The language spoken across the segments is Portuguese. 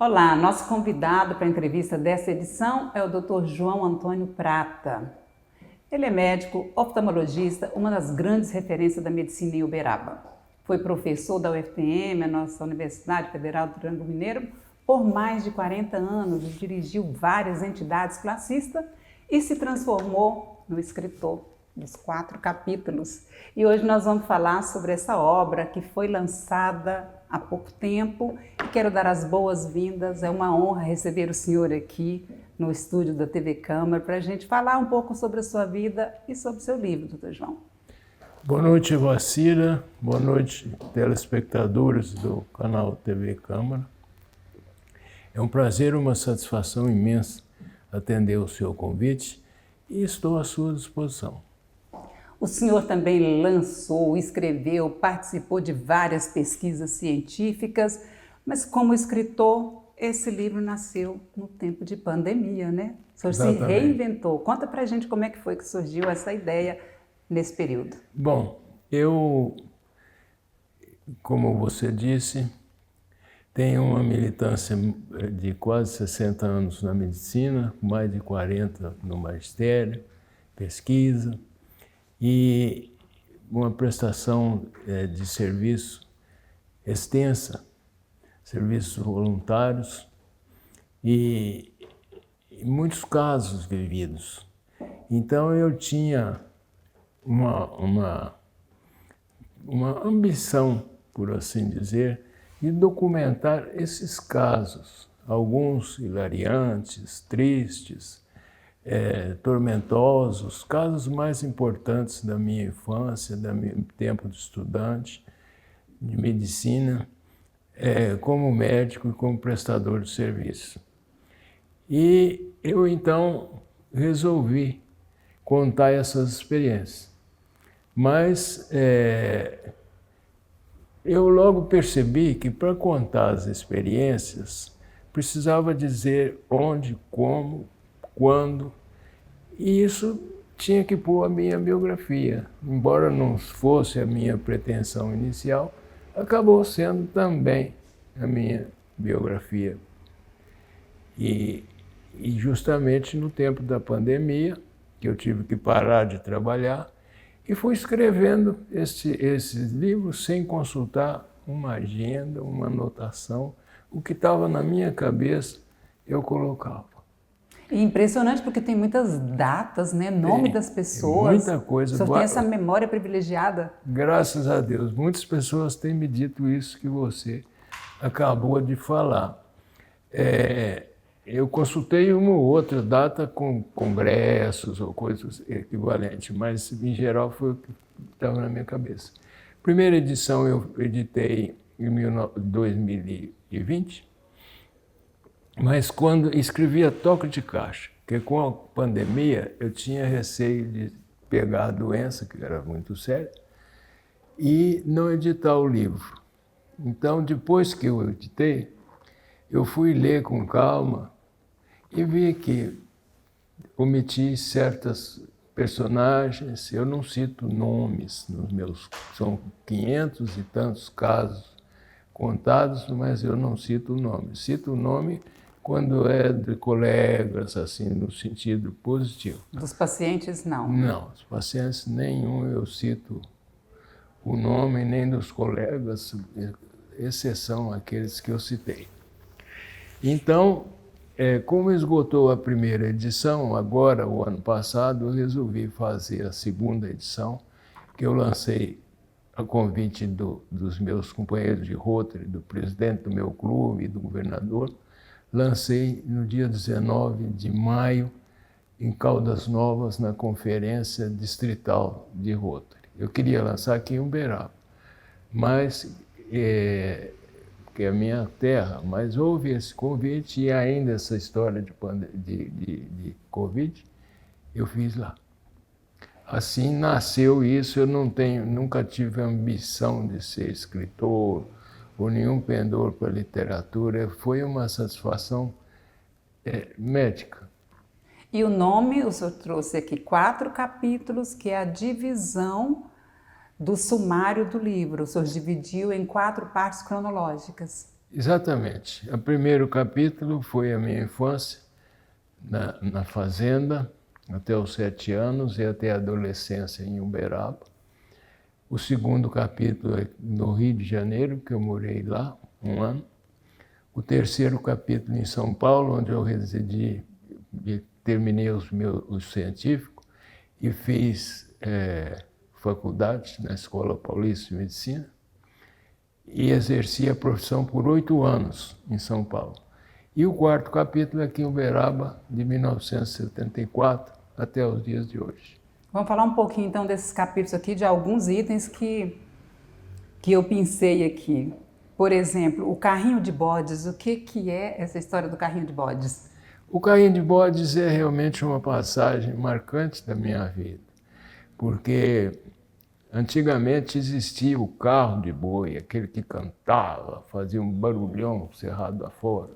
Olá, nosso convidado para a entrevista dessa edição é o Dr. João Antônio Prata. Ele é médico oftalmologista, uma das grandes referências da medicina em Uberaba. Foi professor da UFPM, a nossa Universidade Federal do Triângulo Mineiro, por mais de 40 anos, dirigiu várias entidades classistas e se transformou no escritor dos 4 capítulos. E hoje nós vamos falar sobre essa obra que foi lançada há pouco tempo e quero dar as boas-vindas. É uma honra receber o senhor aqui no estúdio da TV Câmara para a gente falar um pouco sobre a sua vida e sobre o seu livro, doutor João. Boa noite, Vacira. Boa noite, telespectadores do canal TV Câmara. É um prazer e uma satisfação imensa atender o seu convite e estou à sua disposição. O senhor também lançou, escreveu, participou de várias pesquisas científicas, mas como escritor, esse livro nasceu no tempo de pandemia, né? O senhor Exatamente. se reinventou. Conta pra gente como é que foi que surgiu essa ideia nesse período. Bom, eu, como você disse, tenho uma militância de quase 60 anos na medicina, mais de 40 no magistério, pesquisa, e uma prestação de serviço extensa, serviços voluntários e muitos casos vividos. Então eu tinha uma ambição, por assim dizer, de documentar esses casos, alguns hilariantes, tristes, tormentosos, casos mais importantes da minha infância, do meu tempo de estudante, de medicina, como médico e como prestador de serviço. E eu então resolvi contar essas experiências. Mas eu logo percebi que para contar as experiências precisava dizer onde, como, quando, e isso tinha que pôr a minha biografia. Embora não fosse a minha pretensão inicial, acabou sendo também a minha biografia. E justamente no tempo da pandemia, que eu tive que parar de trabalhar, e fui escrevendo esses livros sem consultar uma agenda, uma anotação. O que estava na minha cabeça, eu colocava. E impressionante porque tem muitas datas, né? Nome das pessoas. Muita coisa. O senhor tem essa memória privilegiada. Graças a Deus. Muitas pessoas têm me dito isso que você acabou de falar. Eu consultei uma ou outra data com congressos ou coisas equivalentes, mas em geral foi o que estava na minha cabeça. Primeira edição eu editei em 2020, mas quando escrevia toque de caixa, porque com a pandemia eu tinha receio de pegar a doença, que era muito séria, e não editar o livro. Então, depois que eu editei, eu fui ler com calma e vi que omiti certas personagens. Eu não cito nomes nos meus... São 500 e tantos casos contados, mas eu não cito o nome. Cito o nome quando é de colegas, assim, no sentido positivo. Dos pacientes, não? Não, dos pacientes nenhum eu cito o nome, nem dos colegas, exceção aqueles que eu citei. Então, como esgotou a primeira edição, agora, o ano passado, eu resolvi fazer a segunda edição, que eu lancei a convite dos meus companheiros de Rotary, do presidente do meu clube e do governador. Lancei no dia 19 de maio, em Caldas Novas, na Conferência Distrital de Rotary. Eu queria lançar aqui em Uberaba, mas... que é a minha terra, mas houve esse convite e ainda essa história de Covid, eu fiz lá. Assim nasceu isso. Eu nunca tive a ambição de ser escritor ou nenhum pendor para literatura. Foi uma satisfação médica. E o nome, o senhor trouxe aqui 4 capítulos, que é a divisão do sumário do livro. O senhor dividiu em 4 partes cronológicas. Exatamente. O primeiro capítulo foi a minha infância na fazenda, até os 7 anos e até a adolescência em Uberaba. O segundo capítulo é no Rio de Janeiro, que eu morei lá 1 ano. O terceiro capítulo em São Paulo, onde eu residi e terminei o científico e fiz faculdade na Escola Paulista de Medicina e exerci a profissão por 8 anos em São Paulo. E o quarto capítulo é aqui em Uberaba, de 1974 até os dias de hoje. Vamos falar um pouquinho então desses capítulos aqui, de alguns itens que eu pensei aqui. Por exemplo, o carrinho de bodes. O que é essa história do carrinho de bodes? O carrinho de bodes é realmente uma passagem marcante da minha vida, porque antigamente existia o carro de boi, aquele que cantava, fazia um barulhão cerrado afora.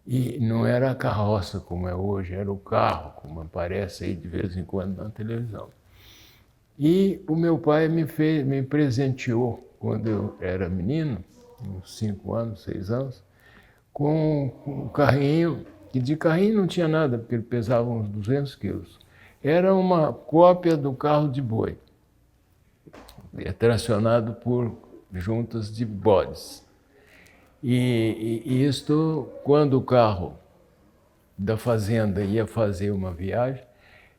E não era a carroça como é hoje, era o carro, como aparece aí de vez em quando na televisão. E o meu pai me presenteou, quando eu era menino, uns 5 anos, 6 anos, com um carrinho, que de carrinho não tinha nada, porque ele pesava uns 200 quilos. Era uma cópia do carro de boi, tracionado por juntas de bodes. E isto, quando o carro da fazenda ia fazer uma viagem,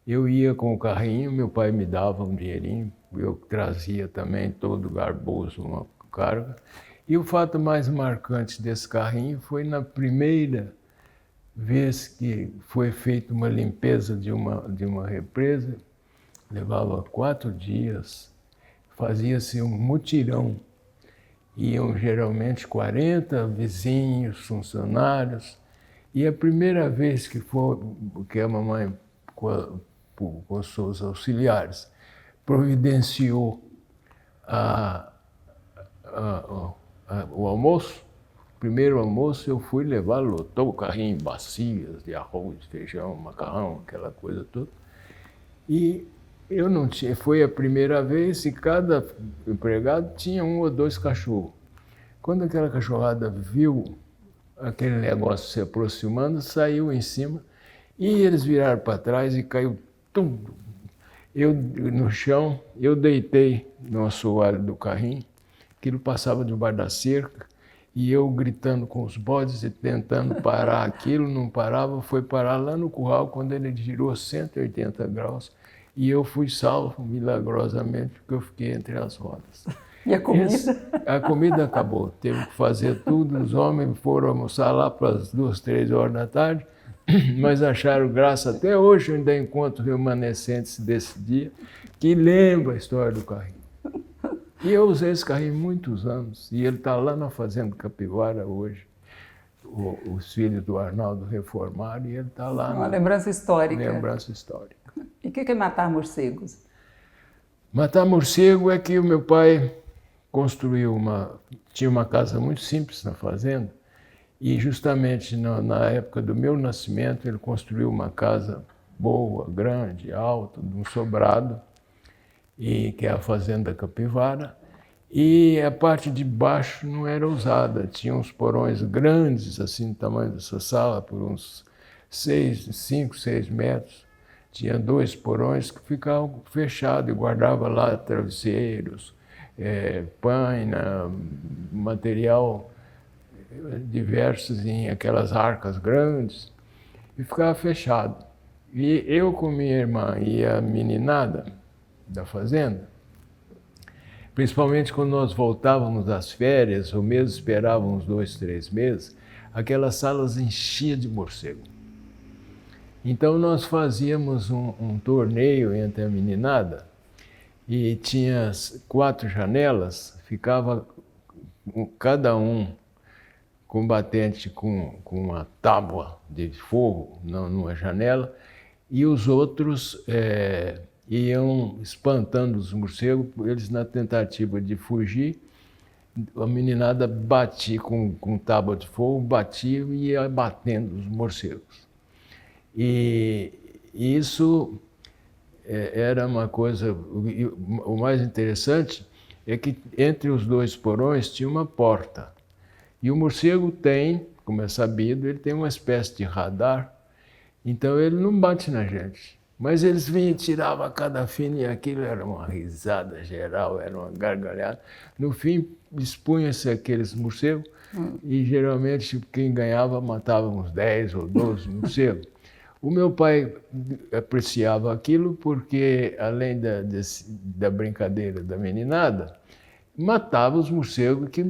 eu ia com o carrinho, meu pai me dava um dinheirinho, eu trazia também todo garboso uma carga. E o fato mais marcante desse carrinho foi na primeira vez que foi feita uma limpeza de uma represa, levava 4 dias, fazia-se um mutirão. Iam geralmente 40 vizinhos, funcionários, e a primeira vez que a mamãe, com seus auxiliares, providenciou o almoço, o primeiro almoço eu fui levar, lotou o carrinho em bacias de arroz, feijão, macarrão, aquela coisa toda, e eu não tinha, foi a primeira vez e cada empregado tinha 1 ou 2 cachorros. Quando aquela cachorrada viu aquele negócio se aproximando, saiu em cima e eles viraram para trás e caiu tudo. Eu no chão, eu deitei no assoalho do carrinho, aquilo passava debaixo da cerca e eu gritando com os bodes e tentando parar aquilo, não parava, foi parar lá no curral quando ele girou 180 graus. E eu fui salvo, milagrosamente, porque eu fiquei entre as rodas. E a comida? A comida acabou. Teve que fazer tudo. Os homens foram almoçar lá para as 2, 3 horas da tarde, mas acharam graça. Até hoje eu ainda encontro remanescentes desse dia que lembram a história do carrinho. E eu usei esse carrinho muitos anos. E ele está lá na Fazenda Capivara hoje. Os filhos do Arnaldo reformaram e ele está lá. Uma lembrança histórica. Lembrança histórica. E o que é matar morcegos? Matar morcego é que o meu pai tinha uma casa muito simples na fazenda e justamente na época do meu nascimento ele construiu uma casa boa, grande, alta, de um sobrado, que é a Fazenda Capivara, e a parte de baixo não era usada, tinha uns porões grandes, assim, do tamanho dessa sala, por uns 5, 6 metros. Tinha 2 porões que ficavam fechados e guardava lá travesseiros, paina, material diversos em aquelas arcas grandes, e ficava fechado. E eu com minha irmã e a meninada da fazenda, principalmente quando nós voltávamos das férias, ou mesmo esperávamos 2, 3 meses, aquelas salas enchiam de morcego. Então nós fazíamos um torneio entre a meninada e tinha 4 janelas, ficava cada um combatente com uma tábua de fogo numa janela e os outros iam espantando os morcegos, eles na tentativa de fugir, a meninada batia com tábua de fogo, batia e ia batendo os morcegos. E isso era uma coisa, o mais interessante é que entre os 2 porões tinha uma porta. E o morcego tem, como é sabido, ele tem uma espécie de radar, então ele não bate na gente. Mas eles vinham e tiravam cada fino e aquilo era uma risada geral, era uma gargalhada. No fim, expunha-se aqueles morcegos e geralmente quem ganhava matava uns 10 ou 12 morcegos. O meu pai apreciava aquilo porque, além da brincadeira da meninada, matava os morcegos que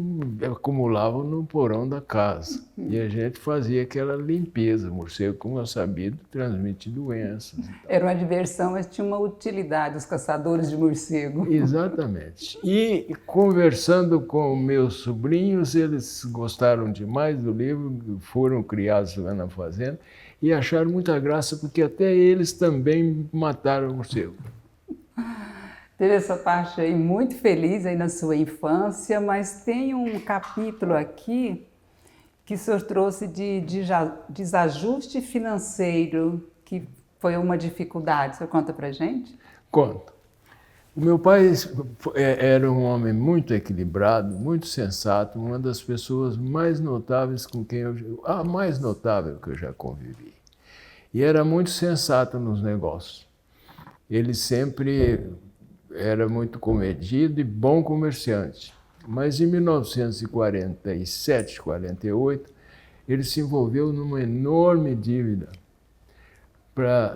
acumulavam no porão da casa. E a gente fazia aquela limpeza. O morcego, como é sabido, transmite doenças. Era uma diversão, mas tinha uma utilidade, os caçadores de morcego. Exatamente. E conversando com meus sobrinhos, eles gostaram demais do livro, foram criados lá na fazenda e acharam muita graça, porque até eles também mataram o morcego. Teve essa parte aí muito feliz aí na sua infância, mas tem um capítulo aqui que o senhor trouxe de desajuste financeiro, que foi uma dificuldade. O senhor conta pra gente? Conto. O meu pai era um homem muito equilibrado, muito sensato, uma das pessoas mais notáveis com quem a mais notável que eu já convivi. E era muito sensato nos negócios. Ele sempre era muito comedido e bom comerciante. Mas em 1947, 48, ele se envolveu numa enorme dívida.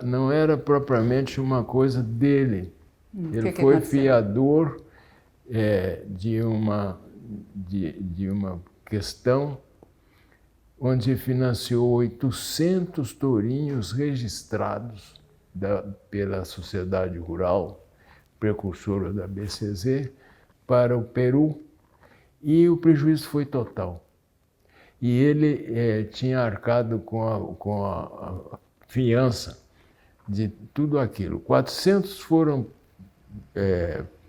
Não era propriamente uma coisa dele. Ele foi fiador de uma questão onde financiou 800 tourinhos registrados pela Sociedade Rural, precursora da BCZ, para o Peru, e o prejuízo foi total. E ele tinha arcado com a fiança de tudo aquilo. 400 foram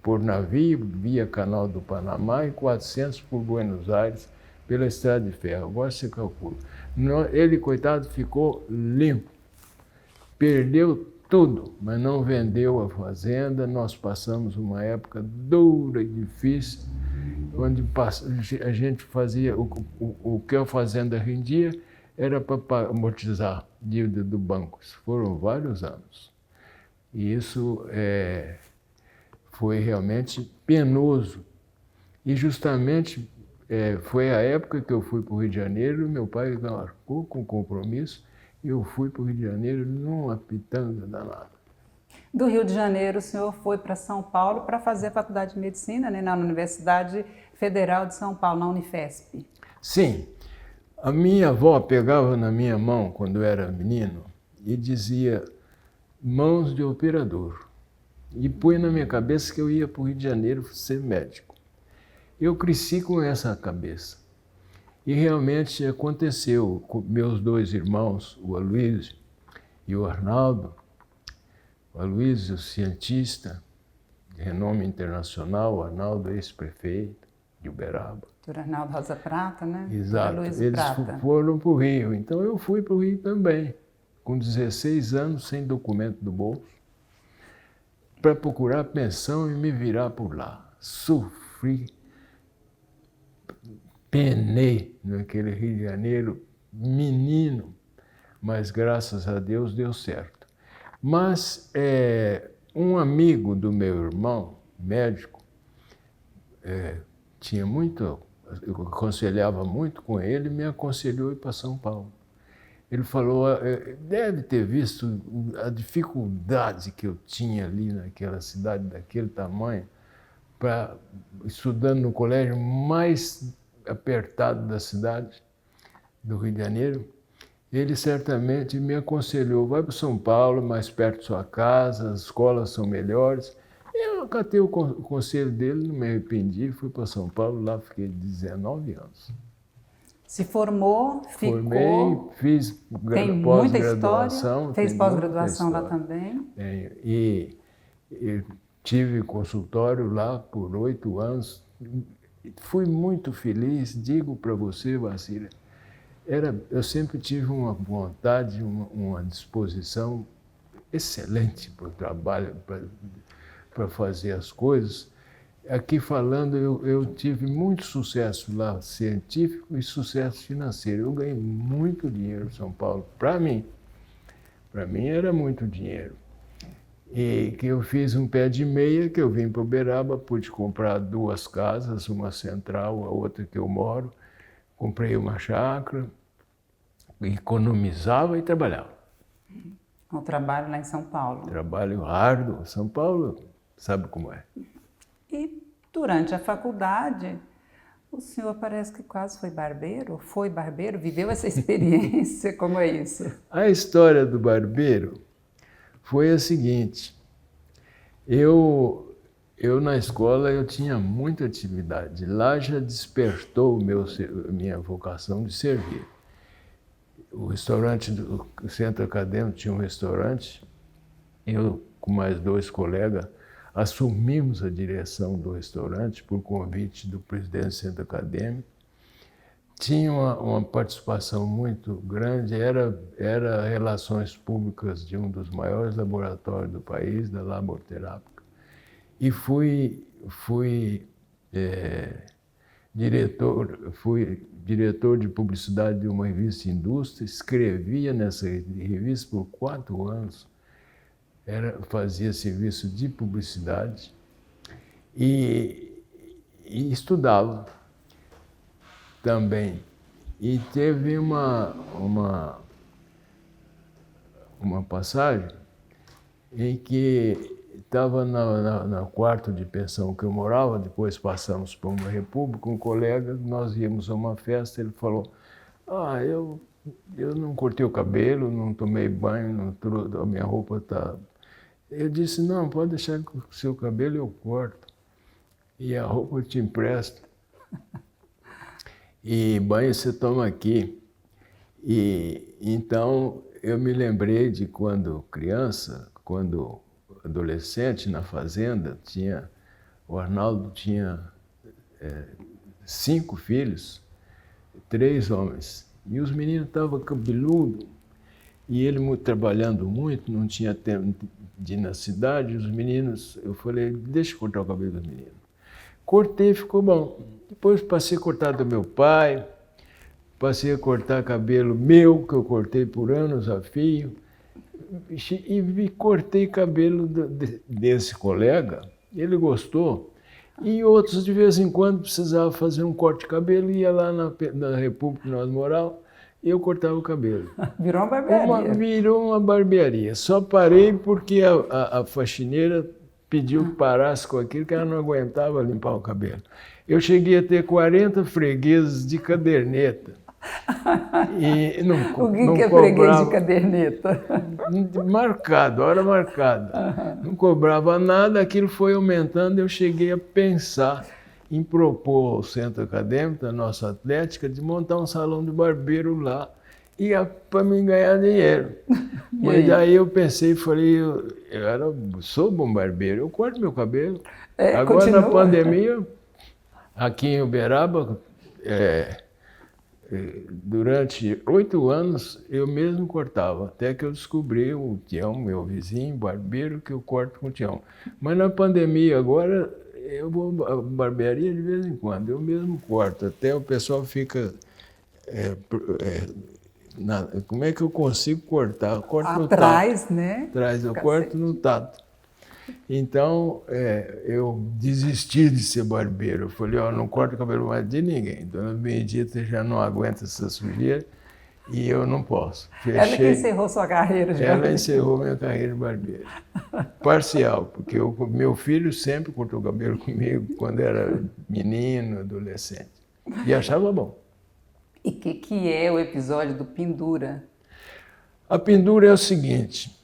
por navio, via Canal do Panamá, e 400 por Buenos Aires, pela Estrada de Ferro. Agora você calcula. Ele, coitado, ficou limpo. Perdeu tudo, mas não vendeu a fazenda. Nós passamos uma época dura e difícil, onde a gente fazia o que a fazenda rendia era para amortizar a dívida do banco. Isso foram vários anos. E isso foi realmente penoso. E justamente foi a época que eu fui para o Rio de Janeiro, meu pai marcou com compromisso, e eu fui para o Rio de Janeiro numa pitanga danada. Do Rio de Janeiro, o senhor foi para São Paulo para fazer a faculdade de medicina, né, na Universidade Federal de São Paulo, na Unifesp. Sim. A minha avó pegava na minha mão, quando eu era menino, e dizia, mãos de operador. E punha na minha cabeça que eu ia para o Rio de Janeiro ser médico. Eu cresci com essa cabeça. E realmente aconteceu com meus dois irmãos, o Aloysio e o Arnaldo. O Aloysio, cientista de renome internacional, o Arnaldo, ex-prefeito de Uberaba. Doutor Arnaldo Rosa Prata, né? Exato, eles foram para o Rio. Então eu fui para o Rio também, com 16 anos, sem documento do bolso, para procurar pensão e me virar por lá. Sofri, penei naquele Rio de Janeiro, menino, mas graças a Deus deu certo. Mas um amigo do meu irmão, médico, eu aconselhava muito com ele, me aconselhou ir para São Paulo. Ele falou, deve ter visto a dificuldade que eu tinha ali naquela cidade, daquele tamanho, estudando no colégio mais apertado da cidade, do Rio de Janeiro. Ele certamente me aconselhou, vai para São Paulo, mais perto de sua casa, as escolas são melhores. Eu acatei o conselho dele, não me arrependi, fui para São Paulo, lá fiquei 19 anos. Se formou, ficou... Formei, fiz pós-graduação. Fez pós-graduação lá também. E tive consultório lá por 8 anos. Fui muito feliz, digo para você, Basília. Eu sempre tive uma vontade, uma disposição excelente para o trabalho, para fazer as coisas. aqui falando, eu tive muito sucesso lá, científico e sucesso financeiro. Eu ganhei muito dinheiro em São Paulo, para mim. Para mim era muito dinheiro. E que eu fiz um pé de meia, que eu vim para Uberaba, pude comprar 2 casas, uma central, a outra que eu moro. Comprei uma chácara, economizava e trabalhava. Um trabalho lá em São Paulo. Trabalho árduo. São Paulo sabe como é. E durante a faculdade, o senhor parece que quase foi barbeiro, viveu essa experiência, como é isso? A história do barbeiro foi a seguinte, eu na escola eu tinha muita atividade, lá já despertou minha vocação de servir. O restaurante do Centro Acadêmico tinha um restaurante, eu com mais 2 colegas assumimos a direção do restaurante por convite do presidente do Centro Acadêmico. Tinha uma participação muito grande, era relações públicas de um dos maiores laboratórios do país, da Laboterápica. E fui diretor de publicidade de uma revista Indústria, escrevia nessa revista por 4 anos, fazia serviço de publicidade e estudava também. E teve uma passagem em que estava no quarto de pensão que eu morava, depois passamos para uma república, um colega, nós íamos a uma festa, ele falou, eu não cortei o cabelo, não tomei banho, a minha roupa está... Eu disse, não, pode deixar que o seu cabelo eu corto, e a roupa eu te empresto. E banho você toma aqui. E então eu me lembrei de quando criança, quando adolescente na fazenda, o Arnaldo tinha 5 filhos, 3 homens. E os meninos estavam cabeludos. E ele trabalhando muito, não tinha tempo de ir na cidade. Os meninos, eu falei, deixa eu cortar o cabelo dos meninos. Cortei, ficou bom. Depois passei a cortar do meu pai, passei a cortar cabelo meu, que eu cortei por anos a fio, e cortei cabelo desse colega, ele gostou, e outros de vez em quando precisavam fazer um corte de cabelo, ia lá na República que nós morávamos, e eu cortava o cabelo. Virou uma barbearia. Virou uma barbearia. Só parei porque a faxineira pediu que parasse com aquilo, que ela não aguentava limpar o cabelo. Eu cheguei a ter 40 fregueses de caderneta. E O que é freguês de caderneta? Marcado, hora marcada. Não cobrava nada, aquilo foi aumentando, eu cheguei a pensar em propor ao Centro Acadêmico, da nossa atlética, de montar um salão de barbeiro lá, para mim ganhar dinheiro. Mas daí eu pensei e falei, sou bom barbeiro, eu corto meu cabelo. Agora continua. Na pandemia, aqui em Uberaba, durante 8 anos eu mesmo cortava, até que eu descobri o Tião, meu vizinho, barbeiro, que eu corto com o Tião. Mas na pandemia agora, eu vou à barbearia de vez em quando, eu mesmo corto, até o pessoal fica... como é que eu consigo cortar? Eu corto no tato. Atrás, né? Atrás, eu corto no tato. Então, eu desisti de ser barbeiro. Eu falei, não corto o cabelo mais de ninguém. Dona Benedita já não aguenta essa sujeira e eu não posso. Fechei. Ela que encerrou sua carreira de barbeiro. Ela encerrou minha carreira de barbeiro. Parcial, porque meu filho sempre cortou o cabelo comigo quando era menino, adolescente. E achava bom. E o que é o episódio do Pendura? A Pendura é o seguinte,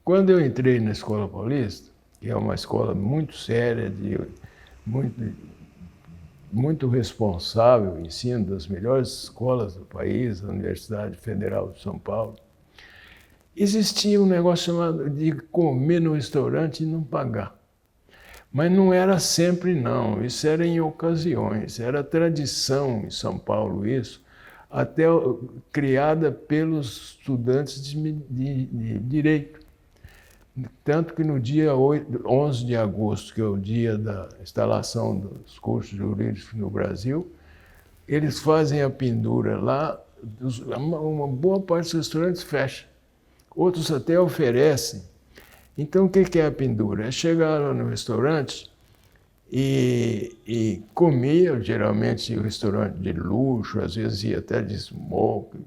quando eu entrei na Escola Paulista, que é uma escola muito séria, muito responsável, ensino das melhores escolas do país, a Universidade Federal de São Paulo, existia um negócio chamado de comer no restaurante e não pagar. Mas não era sempre não, isso era em ocasiões, era tradição em São Paulo isso, até criada pelos estudantes de direito. Tanto que no dia 11 de agosto, que é o dia da instalação dos cursos jurídicos no Brasil, eles fazem a pendura lá, uma boa parte dos restaurantes fecha, outros até oferecem. Então, o que é a pendura? É chegar lá no restaurante e comia, geralmente, um restaurante de luxo, às vezes ia até de smoke,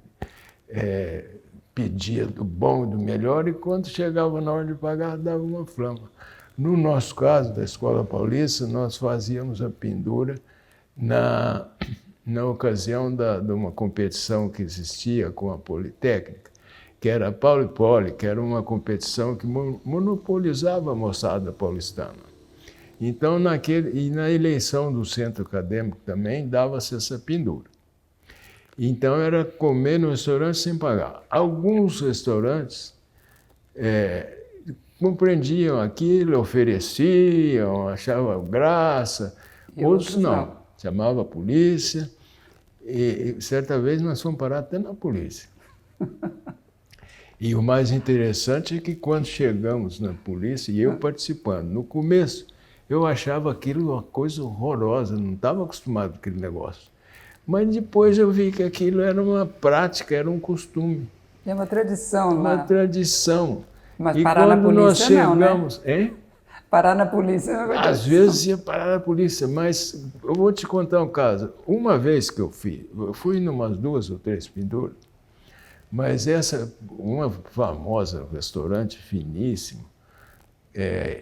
pedia do bom e do melhor, e quando chegava na hora de pagar, dava uma flama. No nosso caso, da Escola Paulista, nós fazíamos a pendura na ocasião de uma competição que existia com a Politécnica, que era a Pauli-Poli, que era uma competição que monopolizava a moçada paulistana. Então, e na eleição do centro acadêmico também, dava-se essa pendura. Então, era comer no restaurante sem pagar. Alguns restaurantes compreendiam aquilo, ofereciam, achavam graça, outros não. Chamava a polícia, e certa vez nós fomos parar até na polícia. E o mais interessante é que quando chegamos na polícia, e eu participando, no começo eu achava aquilo uma coisa horrorosa, não estava acostumado com aquele negócio. Mas depois eu vi que aquilo era uma prática, era um costume. É uma tradição, né? Uma tradição. Mas e parar na polícia nós chegamos, não, né? Hein? Parar na polícia é uma coisa. Às vezes ia parar na polícia, mas eu vou te contar um caso. Uma vez que eu fui em umas 2 ou 3 penduras, mas uma famosa restaurante finíssimo,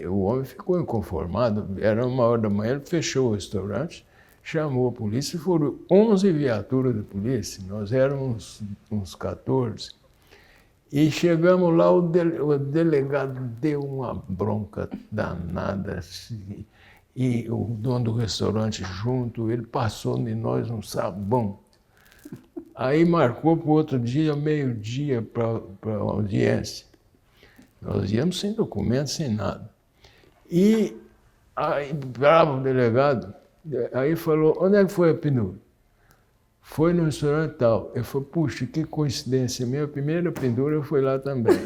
o homem ficou inconformado, era 1h da manhã, ele fechou o restaurante, chamou a polícia, foram 11 viaturas de polícia, nós éramos uns 14. E chegamos lá, o delegado deu uma bronca danada, assim, e o dono do restaurante junto, ele passou de nós um sabão. Aí marcou para o outro dia, meio-dia, para a audiência. Nós íamos sem documento, sem nada. E aí, bravo o delegado, aí falou, onde é que foi a pendura? Foi no restaurante tal. Eu falei, puxa, que coincidência, minha primeira pendura foi lá também.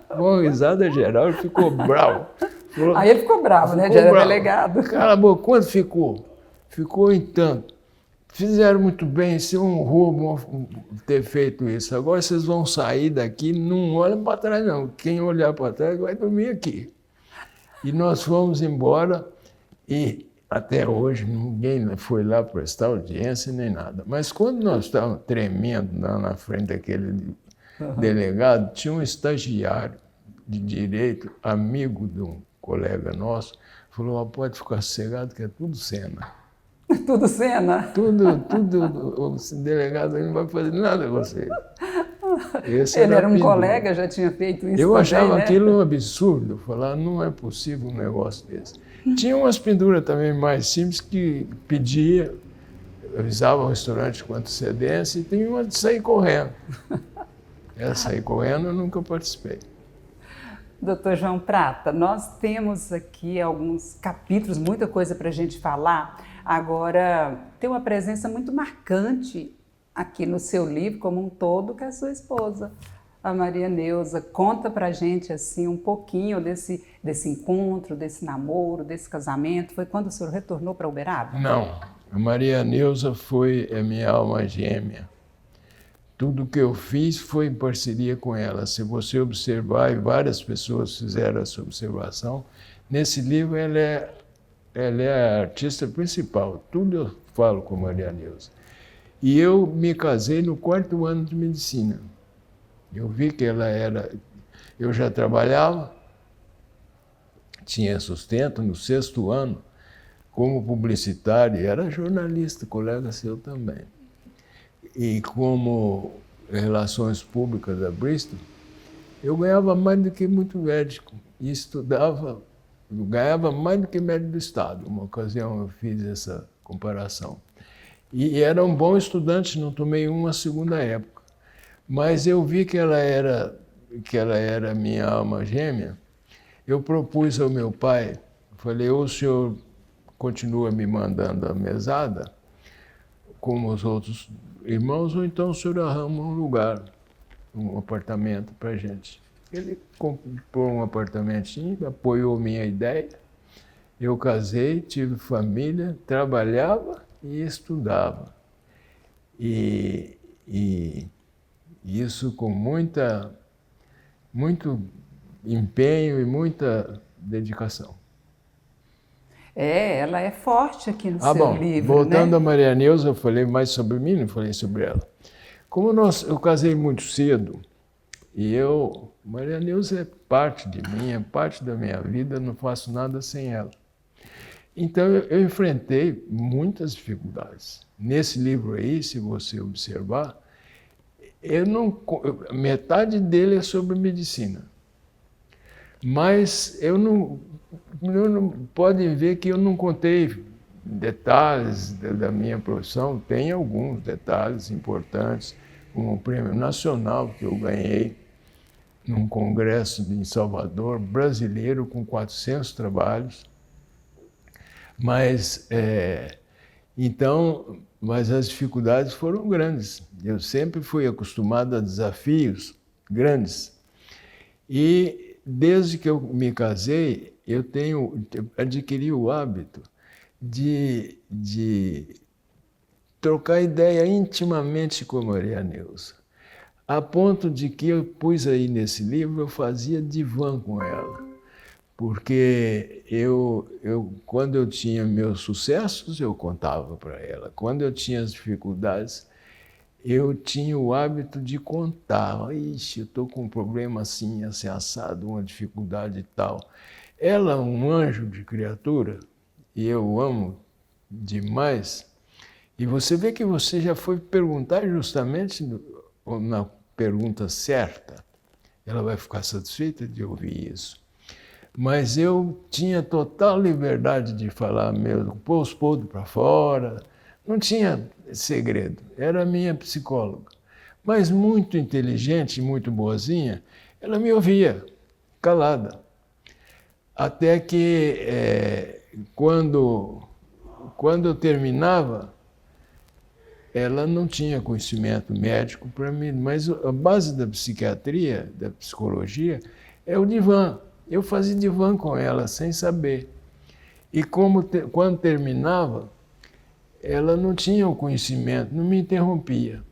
Uma risada geral, ele ficou bravo. Falou, aí ele ficou bravo, né? Já era delegado. Cala a boca, quanto ficou? Ficou em tanto. Fizeram muito bem, isso é um roubo ter feito isso. Agora vocês vão sair daqui, não olhem para trás não. Quem olhar para trás vai dormir aqui. E nós fomos embora e até hoje ninguém foi lá prestar audiência nem nada. Mas quando nós estávamos tremendo lá na frente daquele delegado, tinha um estagiário de direito, amigo de um colega nosso, falou, pode ficar sossegado que é tudo cena. Tudo cena? Tudo, o delegado não vai fazer nada com você. Ele era um colega, já tinha feito isso. Eu achava também, né? aquilo um absurdo, falar, não é possível um negócio desse. Tinha umas penduras também mais simples que pedia, avisava o restaurante com antecedência e tinha uma de sair correndo. Essa sair correndo eu nunca participei. Doutor João Prata, nós temos aqui alguns capítulos, muita coisa para a gente falar. Agora, tem uma presença muito marcante aqui no seu livro como um todo, que é a sua esposa, a Maria Neuza. Conta para a gente assim, um pouquinho desse encontro, desse namoro, desse casamento. Foi quando o senhor retornou para Uberaba? Não, a Maria Neuza foi a minha alma gêmea. Tudo que eu fiz foi em parceria com ela. Se você observar, e várias pessoas fizeram essa observação, nesse livro ela é a artista principal. Tudo eu falo com Maria Neuza. E eu me casei no 4º ano de medicina. Eu vi que eu já trabalhava, tinha sustento no 6º ano, como publicitário, era jornalista, colega seu também. E como relações públicas da Bristol, eu ganhava mais do que muito médico. E estudava, eu ganhava mais do que médico do Estado. Uma ocasião eu fiz essa comparação. E era um bom estudante, não tomei uma segunda época. Mas eu vi que ela era minha alma gêmea. Eu propus ao meu pai, falei, ou o senhor continua me mandando a mesada, como os outros irmãos, ou então o senhor arruma um lugar, um apartamento para a gente. Ele comprou um apartamentinho, apoiou minha ideia. Eu casei, tive família, trabalhava e estudava. E isso com muito empenho e muita dedicação. Ela é forte aqui no seu Bom, livro, voltando né? a Maria Neuza, eu falei mais sobre mim, não falei sobre ela. Como eu casei muito cedo, e Maria Neuza é parte de mim, é parte da minha vida, não faço nada sem ela. Então eu enfrentei muitas dificuldades. Nesse livro aí, se você observar, metade dele é sobre medicina. Mas podem ver que eu não contei detalhes da minha profissão. Tem alguns detalhes importantes, como o Prêmio Nacional que eu ganhei num congresso em Salvador, brasileiro, com 400 trabalhos. Mas as dificuldades foram grandes. Eu sempre fui acostumado a desafios grandes. E desde que eu me casei, eu adquiri o hábito de trocar ideia intimamente com a Maria Neuza, a ponto de que eu pus aí nesse livro, eu fazia divã com ela. Porque quando eu tinha meus sucessos, eu contava para ela. Quando eu tinha as dificuldades, eu tinha o hábito de contar. Ixi, eu estou com um problema assim, assim, assado, uma dificuldade e tal. Ela é um anjo de criatura, e eu amo demais. E você vê que você já foi perguntar justamente na pergunta certa. Ela vai ficar satisfeita de ouvir isso. Mas eu tinha total liberdade de falar mesmo, pôr os podres para fora, não tinha segredo, era a minha psicóloga. Mas muito inteligente, muito boazinha, ela me ouvia, calada. Até que, quando eu terminava, ela não tinha conhecimento médico para mim, mas a base da psiquiatria, da psicologia, é o divã. Eu fazia divã com ela, sem saber. E quando terminava, ela não tinha o conhecimento, não me interrompia.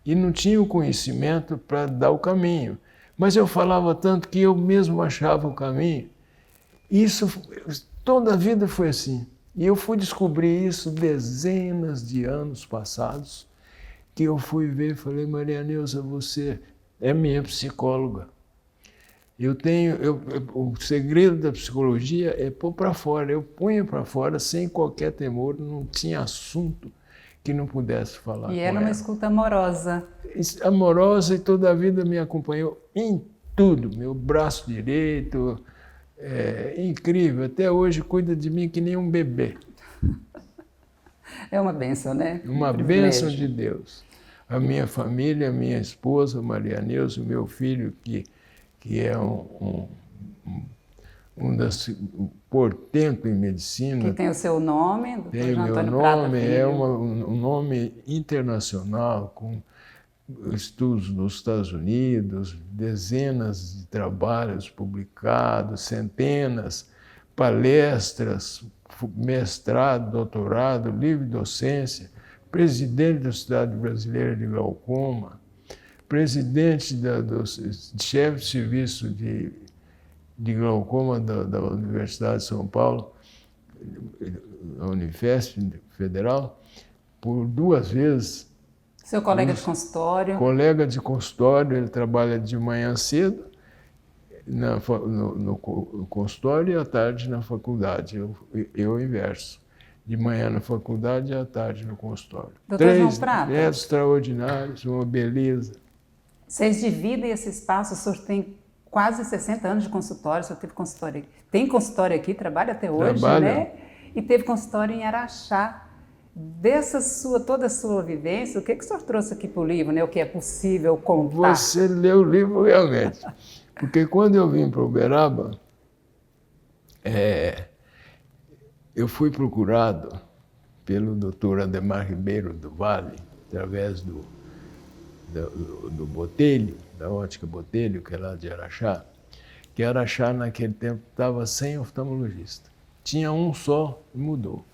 E não tinha o conhecimento para dar o caminho. Mas eu falava tanto que eu mesmo achava o caminho. Isso, toda a vida foi assim. E eu fui descobrir isso dezenas de anos passados, que eu fui ver e falei, Maria Neuza, você é minha psicóloga. O segredo da psicologia é pôr para fora. Eu punha para fora sem qualquer temor, não tinha assunto que não pudesse falar com ela. E era uma escuta amorosa. Amorosa, e toda a vida me acompanhou em tudo. Meu braço direito, incrível. Até hoje cuida de mim que nem um bebê. É uma bênção, né? Uma bênção de Deus. A minha família, a minha esposa, Maria Neuza, o meu filho, que é um portento em medicina. Que tem o seu nome, tem o meu nome, um nome internacional, com estudos nos Estados Unidos, dezenas de trabalhos publicados, centenas, palestras, mestrado, doutorado, livre docência, presidente da Sociedade Brasileira de Glaucoma, presidente do chefe de serviço de glaucoma da Universidade de São Paulo, a Unifesp Federal, por 2 vezes. Seu colega de consultório? Colega de consultório, ele trabalha de manhã cedo no consultório e à tarde na faculdade. Eu inverso. De manhã na faculdade e à tarde no consultório. Doutor João Prata. 3 netos extraordinários, uma beleza. Vocês dividem esse espaço, o senhor tem quase 60 anos de consultório, o senhor teve consultório aqui. Tem consultório aqui, trabalha até hoje, né? E teve consultório em Araxá. Toda a sua vivência, o que o senhor trouxe aqui para o livro, né? O que é possível contar? Você leu o livro realmente. Porque quando eu vim para Uberaba, eu fui procurado pelo Dr. Ademar Ribeiro do Vale, através do Botelho, da ótica Botelho, que é lá de Araxá. que Araxá naquele tempo estava sem oftalmologista. Tinha um só e mudou.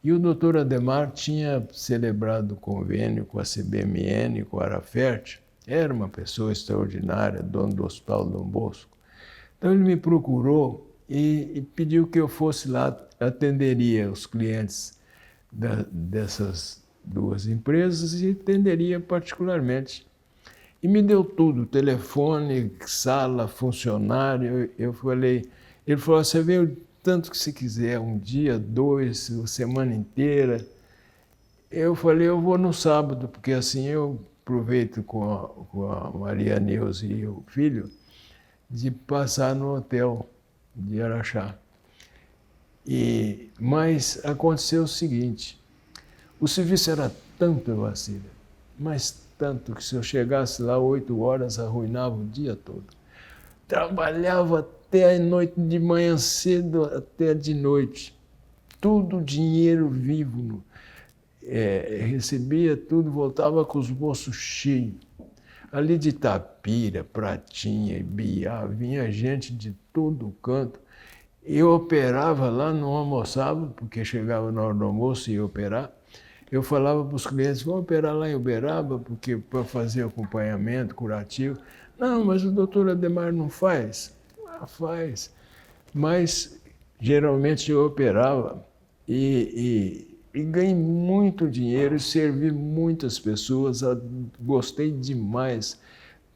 E o doutor Ademar tinha celebrado convênio com a CBMN, com a Arafert. Era uma pessoa extraordinária, dono do Hospital Dom Bosco. Então ele me procurou e pediu que eu fosse lá, atenderia os clientes dessas duas empresas e atenderia particularmente. E me deu tudo, telefone, sala, funcionário. Eu falei, ele falou, você vê o tanto que você quiser, um dia, dois, a semana inteira. Eu falei, eu vou no sábado, porque assim eu aproveito com a Maria Neuza e o filho de passar no hotel de Araxá. Mas aconteceu o seguinte, o serviço era tanto, Vacília, mas tanto que se eu chegasse lá 8 horas, arruinava o dia todo. Trabalhava até a noite, de manhã cedo até de noite. Tudo dinheiro vivo. Recebia tudo, voltava com os bolsos cheios. Ali de Itapira, Pratinha, Ibiá, vinha gente de todo canto. Eu operava lá, não almoçava, porque chegava na hora do almoço e ia operar. Eu falava para os clientes, vamos operar lá em Uberaba, porque para fazer acompanhamento curativo. Não, mas o doutor Ademar não faz. Ah, faz. Mas geralmente eu operava e ganhei muito dinheiro, servi muitas pessoas, gostei demais,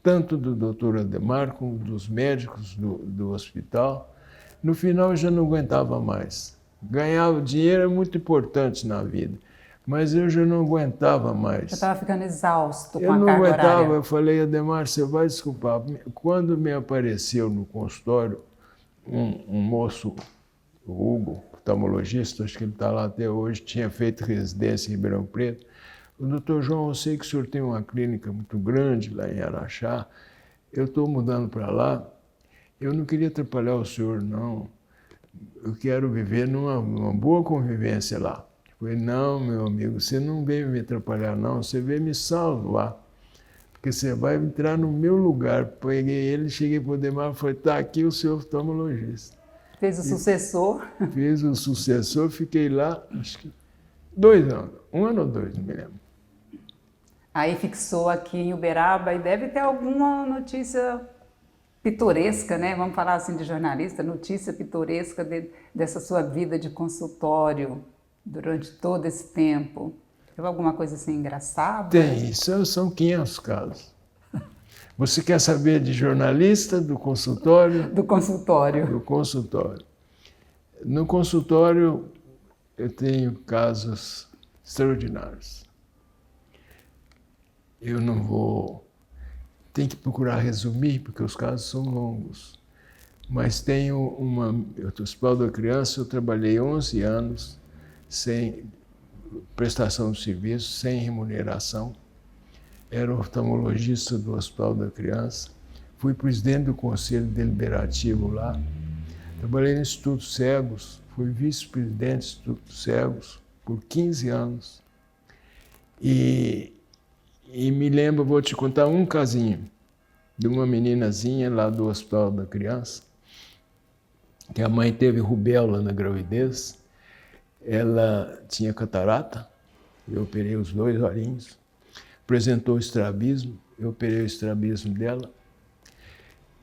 tanto do doutor Ademar como dos médicos do hospital. No final eu já não aguentava mais. Ganhar dinheiro é muito importante na vida. Mas eu já não aguentava mais. Eu estava ficando exausto com a carga horária. Eu não aguentava, eu falei, Ademar, você vai desculpar. Quando me apareceu no consultório um moço, o Hugo, oftalmologista, acho que ele está lá até hoje, tinha feito residência em Ribeirão Preto. O doutor João, eu sei que o senhor tem uma clínica muito grande lá em Araxá, eu estou mudando para lá, eu não queria atrapalhar o senhor, não. Eu quero viver numa boa convivência lá. Eu falei, não, meu amigo, você não veio me atrapalhar, não, você veio me salvar. Porque você vai entrar no meu lugar. Peguei ele, cheguei para o Ademar e falei, está aqui o seu oftalmologista. Fez o sucessor? Fiz o sucessor, fiquei lá, acho que 2 anos, 1 ano ou 2, não me lembro. Aí fixou aqui em Uberaba e deve ter alguma notícia pitoresca, né? Vamos falar assim de jornalista, notícia pitoresca dessa sua vida de consultório durante todo esse tempo. Teve alguma coisa assim engraçada? Tem, são 500 casos. Você quer saber de jornalista, do consultório? Do consultório. Do consultório. No consultório, eu tenho casos extraordinários. Eu não vou... Tem que procurar resumir, porque os casos são longos. Mas tenho uma... No Hospital da Criança, eu trabalhei 11 anos sem prestação de serviço, sem remuneração. Era oftalmologista do Hospital da Criança. Fui presidente do Conselho Deliberativo lá. Trabalhei no Instituto Cegos, fui vice-presidente do Instituto Cegos por 15 anos. E me lembro, vou te contar um casinho de uma meninazinha lá do Hospital da Criança, que a mãe teve rubéola na gravidez. Ela tinha catarata, eu operei os 2 olhinhos. Apresentou estrabismo, eu operei o estrabismo dela.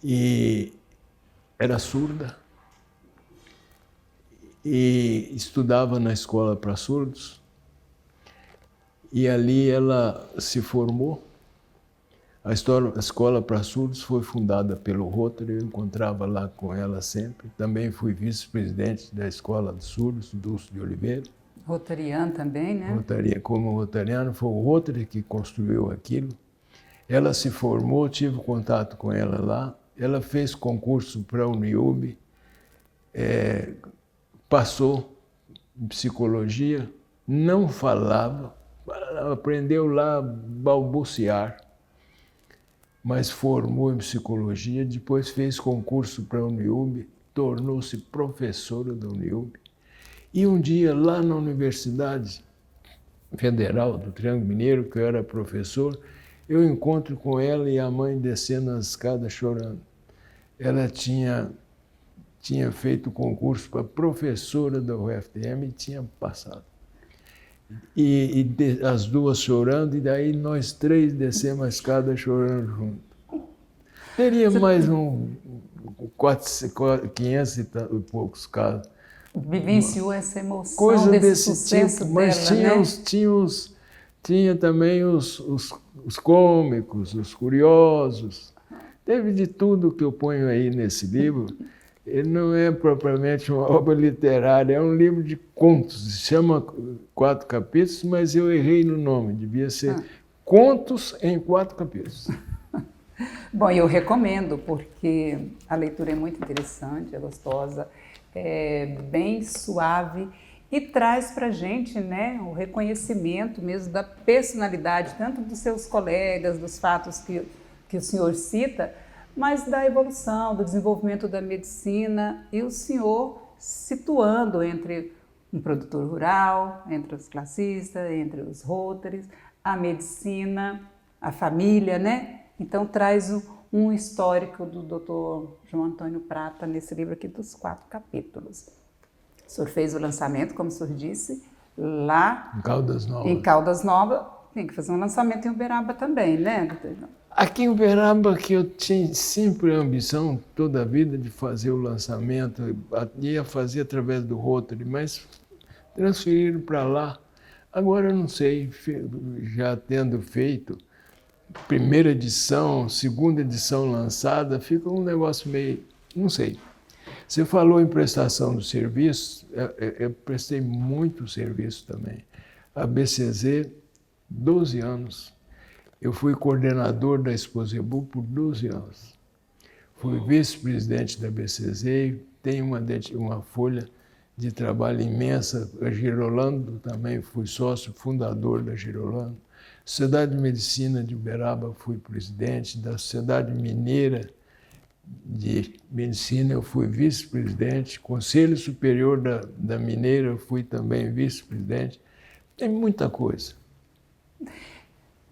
E era surda. E estudava na escola para surdos. E ali ela se formou. A escola para surdos foi fundada pelo Rotary, eu encontrava lá com ela sempre. Também fui vice-presidente da Escola de Surdos, Dulce de Oliveira. Rotariano também, né? Como rotariano, foi o Rotary que construiu aquilo. Ela se formou, tive contato com ela lá. Ela fez concurso para a Uniub, passou em psicologia, não falava, aprendeu lá a balbuciar, mas formou em psicologia, depois fez concurso para a Uniub, tornou-se professora da Uniub. E um dia, lá na Universidade Federal do Triângulo Mineiro, que eu era professor, eu encontro com ela e a mãe descendo as escadas chorando. ela tinha feito concurso para professora da UFTM e tinha passado. As duas chorando, e daí nós três descemos a escada chorando junto. Teria mais 500 e poucos casos. Vivenciou essa emoção Coisa desse sucesso tipo, mas dela, tinha também os cômicos, os curiosos. Teve de tudo que eu ponho aí nesse livro. Ele não é propriamente uma obra literária, é um livro de contos. Se chama 4 capítulos, mas eu errei no nome. Devia ser Contos em 4 capítulos. Bom, eu recomendo, porque a leitura é muito interessante, é gostosa, é bem suave e traz para a gente, né, o reconhecimento mesmo da personalidade, tanto dos seus colegas, dos fatos que o senhor cita, mas da evolução, do desenvolvimento da medicina, e o senhor situando entre um produtor rural, entre os classistas, entre os Rotaries, a medicina, a família, né? Então traz um histórico do Dr. João Antônio Prata nesse livro aqui dos 4 capítulos. O senhor fez o lançamento, como o senhor disse, lá em Caldas Novas. Em Caldas Novas, tem que fazer um lançamento em Uberaba também, né, doutor João? Aqui em Uberaba, que eu tinha sempre a ambição toda a vida de fazer o lançamento, ia fazer através do Rotary, mas transferiram para lá. Agora eu não sei, já tendo feito primeira edição, segunda edição lançada, fica um negócio meio, não sei. Você falou em prestação do serviço, eu prestei muito serviço também. A BCZ, 12 anos. Eu fui coordenador da Exposebu por 12 anos. Fui vice-presidente da BCZ, tenho uma folha de trabalho imensa. A Girolando também fui sócio fundador da Girolando. Sociedade de Medicina de Uberaba fui presidente. Da Sociedade Mineira de Medicina eu fui vice-presidente. Conselho Superior da Mineira eu fui também vice-presidente. Tem muita coisa.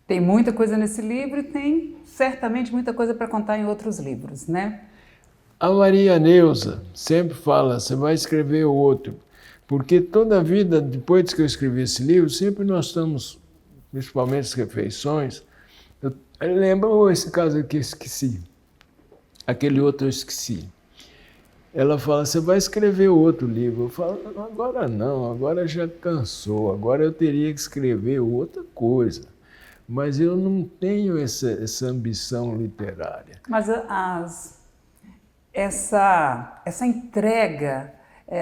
Tem muita coisa nesse livro e tem certamente muita coisa para contar em outros livros, né? A Maria Neuza sempre fala, você vai escrever outro. Porque toda a vida, depois que eu escrevi esse livro, sempre nós estamos, principalmente as refeições, eu lembro esse caso aqui, esqueci. Aquele outro eu esqueci. Ela fala, você vai escrever outro livro. Eu falo, agora não, agora já cansou, agora eu teria que escrever outra coisa. Mas eu não tenho essa ambição literária. Mas essa entrega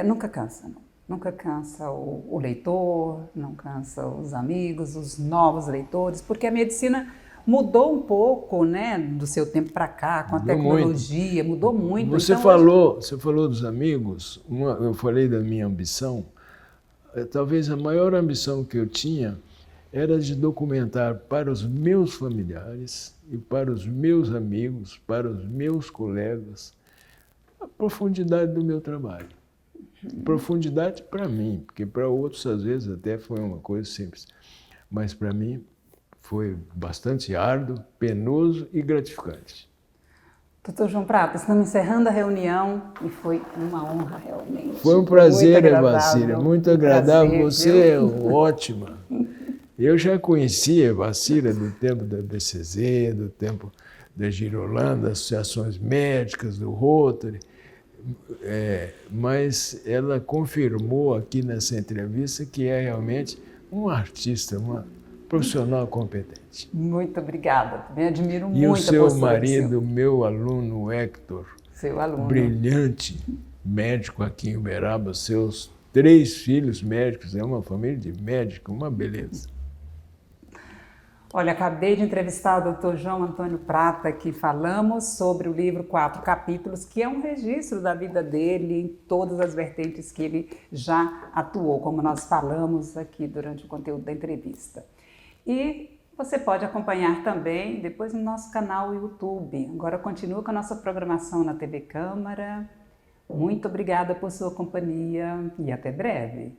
nunca cansa, não. Nunca cansa o leitor, não cansa os amigos, os novos leitores, porque a medicina mudou um pouco, né, do seu tempo para cá, com a tecnologia, mudou muito. Você então, falou dos amigos, eu falei da minha ambição. Talvez a maior ambição que eu tinha era de documentar para os meus familiares e para os meus amigos, para os meus colegas, a profundidade do meu trabalho. Profundidade para mim, porque para outros às vezes até foi uma coisa simples, mas para mim foi bastante árduo, penoso e gratificante. Doutor João Prata, estamos encerrando a reunião e foi uma honra realmente. Foi um prazer, Evacília, muito agradável, você é ótima. Eu já conhecia a Evacília do tempo da BCZ, do tempo da Girolanda, das associações médicas, do Rotary, mas ela confirmou aqui nessa entrevista que é realmente um artista, uma profissional competente. Muito obrigada, também admiro muito a postura. E o seu marido, marido, meu aluno Hector, seu aluno, brilhante médico aqui em Uberaba, seus 3 filhos médicos, é uma família de médicos, uma beleza. Olha, acabei de entrevistar o Dr. João Antônio Prata, que falamos sobre o livro 4 capítulos, que é um registro da vida dele em todas as vertentes que ele já atuou, como nós falamos aqui durante o conteúdo da entrevista. E você pode acompanhar também depois no nosso canal YouTube. Agora continua com a nossa programação na TV Câmara. Muito obrigada por sua companhia e até breve.